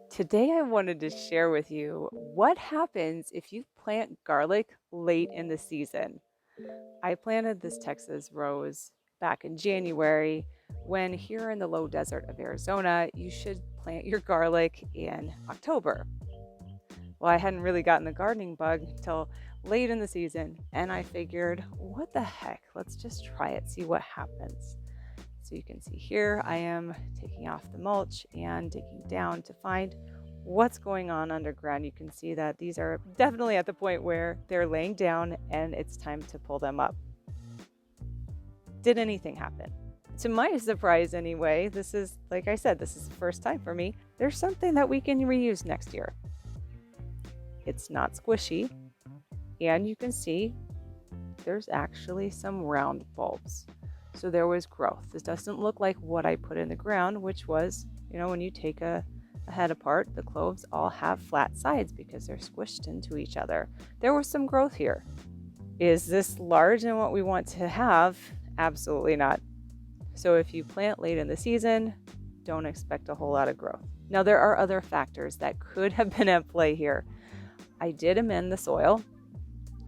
Today I wanted to share with you what happens if you plant garlic late in the season. I planted this Texas rose back in January when here in the low desert of Arizona, you should plant your garlic in October. Well, I hadn't really gotten the gardening bug until late in the season, and I figured, what the heck, let's just try it, see what happens. So you can see here, I am taking off the mulch and digging down to find what's going on underground. You can see that these are definitely at the point where they're laying down and it's time to pull them up. Did anything happen? To my surprise anyway, this is, like I said, this is the first time for me. There's something that we can reuse next year. It's not squishy, and you can see there's actually some round bulbs. So there was growth. This doesn't look like what I put in the ground, which was, when you take a head apart, the cloves all have flat sides because they're squished into each other. There was some growth here. Is this large and what we want to have? Absolutely not. So if you plant late in the season, don't expect a whole lot of growth. Now, there are other factors that could have been at play here. I did amend the soil.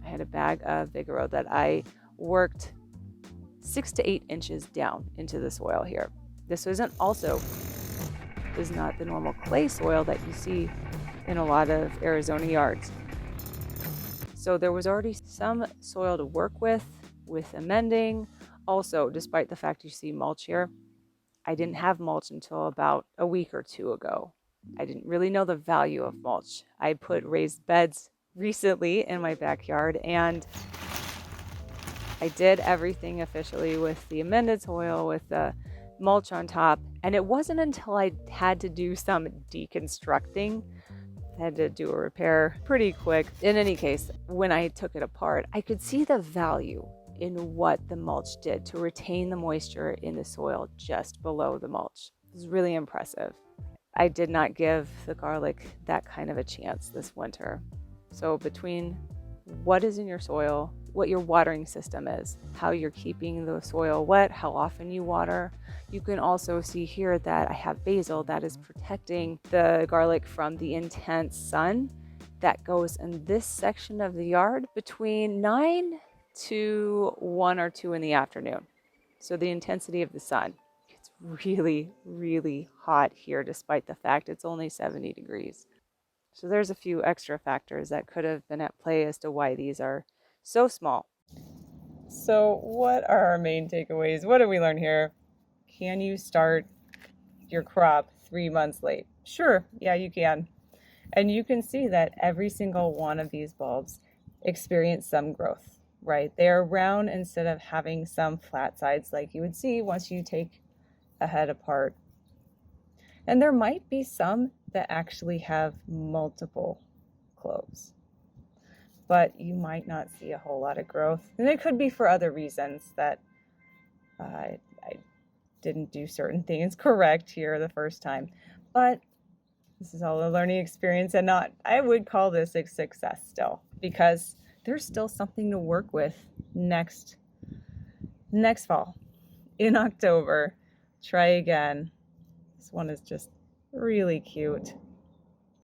I had a bag of Vigoro that I worked 6 to 8 inches down into the soil here. This is not the normal clay soil that you see in a lot of Arizona yards. So there was already some soil to work with amending. Also, despite the fact you see mulch here, I didn't have mulch until about a week or two ago. I didn't really know the value of mulch. I put raised beds recently in my backyard, and I did everything officially with the amended soil, with the mulch on top. And it wasn't until I had to do some deconstructing, I had to do a repair pretty quick. In any case, when I took it apart, I could see the value in what the mulch did to retain the moisture in the soil just below the mulch. It was really impressive. I did not give the garlic that kind of a chance this winter. So between what is in your soil, what your watering system is, how you're keeping the soil wet, how often you water. You can also see here that I have basil that is protecting the garlic from the intense sun that goes in this section of the yard between 9 to 1 or 2 in the afternoon. So the intensity of the sun. It's really, really hot here despite the fact it's only 70 degrees. So there's a few extra factors that could have been at play as to why these are so small. So what are our main takeaways? What did we learn here? Can you start your crop 3 months late? Sure, yeah, you can. And you can see that every single one of these bulbs experience some growth, right? They are round instead of having some flat sides like you would see once you take a head apart. And there might be some that actually have multiple cloves, but you might not see a whole lot of growth. And it could be for other reasons that I didn't do certain things correct here the first time. But this is all a learning experience, and I would call this a success still, because there's still something to work with next fall. In October, try again. This one is just really cute.